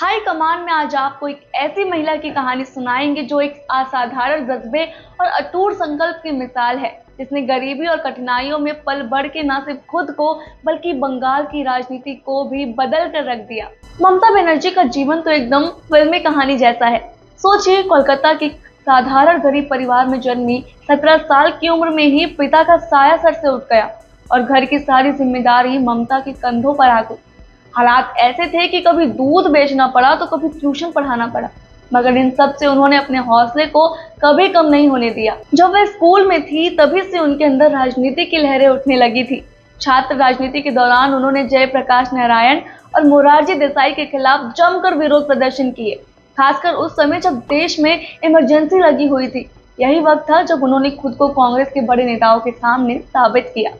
High command में आज आपको एक ऐसी महिला की कहानी सुनाएंगे जो एक असाधारण जज्बे और अटूट संकल्प की मिसाल है, जिसने गरीबी और कठिनाइयों में पल बढ़ के न सिर्फ खुद को बल्कि बंगाल की राजनीति को भी बदल कर रख दिया। ममता बनर्जी का जीवन तो एकदम फिल्मी कहानी जैसा है। सोचिए, कोलकाता के साधारण गरीब परिवार में जन्मी 17 साल की उम्र में ही पिता का साया सर से उठ गया और घर की सारी जिम्मेदारी ममता के कंधों पर आ गई। हालात ऐसे थे कि कभी दूध बेचना पड़ा तो कभी ट्यूशन पढ़ाना पड़ा, मगर इन सब से उन्होंने अपने हौसले को कभी कम नहीं होने दिया। जब वह स्कूल में थी तभी से उनके अंदर राजनीति की लहरें उठने लगी थी। छात्र राजनीति के दौरान उन्होंने जयप्रकाश नारायण और मोरारजी देसाई के खिलाफ जमकर विरोध प्रदर्शन किए, खासकर उस समय जब देश में इमरजेंसी लगी हुई थी। यही वक्त था जब उन्होंने खुद को कांग्रेस के बड़े नेताओं के सामने साबित किया।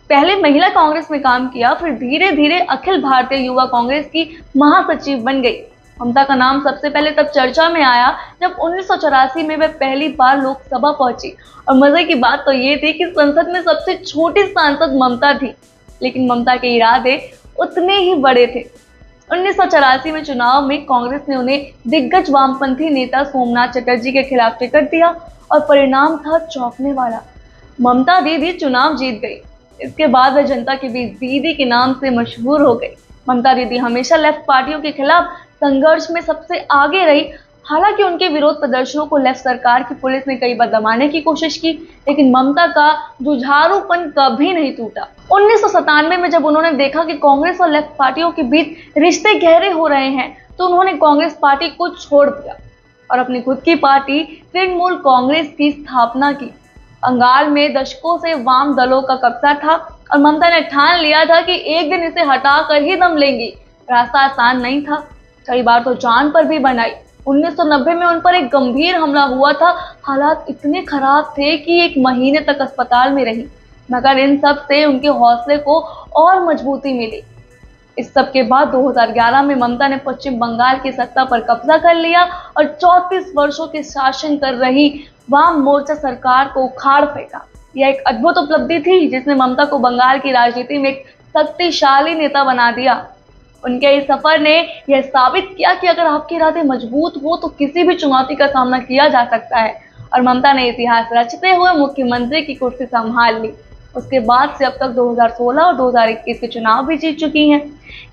पहले महिला कांग्रेस में काम किया, फिर धीरे धीरे अखिल भारतीय युवा कांग्रेस की महासचिव बन गई। ममता का नाम सबसे पहले तब चर्चा में आया जब 1984 में वह पहली बार लोकसभा पहुंची। और मजे की बात तो ये थी कि संसद में सबसे छोटी सांसद ममता थी, लेकिन ममता के इरादे उतने ही बड़े थे। 1984 में चुनाव में कांग्रेस ने उन्हें दिग्गज वामपंथी नेता सोमनाथ चटर्जी के खिलाफ टिकट दिया और परिणाम था चौंकने वाला। ममता दीदी चुनाव जीत गई। इसके बाद वह जनता के बीच दीदी के नाम से मशहूर हो गई। ममता दीदी हमेशा लेफ्ट पार्टियों के खिलाफ संघर्ष में सबसे आगे रही। हालांकि उनके विरोध प्रदर्शनों को लेफ्ट सरकार की पुलिस ने कई बार दबाने की कोशिश की, लेकिन ममता का जुझारूपन कभी नहीं टूटा। 1997 में जब उन्होंने देखा कि कांग्रेस और लेफ्ट पार्टियों के बीच रिश्ते गहरे हो रहे हैं, तो उन्होंने कांग्रेस पार्टी को छोड़ दिया और अपनी खुद की पार्टी तृणमूल कांग्रेस की स्थापना की। बंगाल में दशकों से वाम दलों का कब्जा था और ममता ने ठान लिया था कि एक दिन इसे हटा कर ही दम लेंगी। रास्ता आसान नहीं था, कई बार तो जान पर भी बनाई। 1990 में उन पर एक गंभीर हमला हुआ था। हालात इतने खराब थे कि 1 महीने तक अस्पताल में रही, मगर इन सब से उनके हौसले को और मजबूती मिली। इस सब के बाद 2011 में ममता ने पश्चिम बंगाल की सत्ता पर कब्जा कर लिया और 34 वर्षों के शासन कर रही वाम मोर्चा सरकार को उखाड़ फेंका। यह एक अद्भुत उपलब्धि थी जिसने ममता को बंगाल की राजनीति में एक शक्तिशाली नेता बना दिया। उनके इस सफर ने यह साबित किया कि अगर आपके इरादे मजबूत हो तो किसी भी चुनौती का सामना किया जा सकता है। और ममता ने इतिहास रचते हुए मुख्यमंत्री की कुर्सी संभाल ली। उसके बाद से अब तक 2016 और 2021 के चुनाव भी जीत चुकी हैं।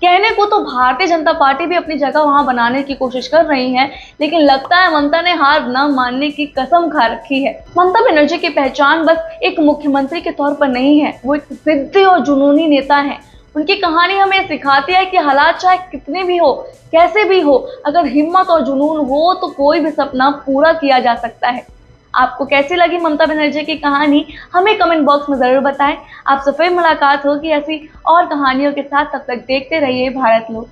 कहने को तो भारतीय जनता पार्टी भी अपनी जगह वहां बनाने की कोशिश कर रही है, लेकिन लगता है ममता ने हार न मानने की कसम खा रखी है। ममता बनर्जी की पहचान बस एक मुख्यमंत्री के तौर पर नहीं है, वो एक जिद्दी और जुनूनी नेता है। उनकी कहानी हमें सिखाती है कि हालात चाहे कितने भी हो, कैसे भी हो, अगर हिम्मत और जुनून हो तो कोई भी सपना पूरा किया जा सकता है। आपको कैसी लगी ममता बनर्जी की कहानी, हमें कमेंट बॉक्स में जरूर बताएं। आपसे फिर मुलाकात होगी ऐसी और कहानियों के साथ। तब तक देखते रहिए भारत लोग।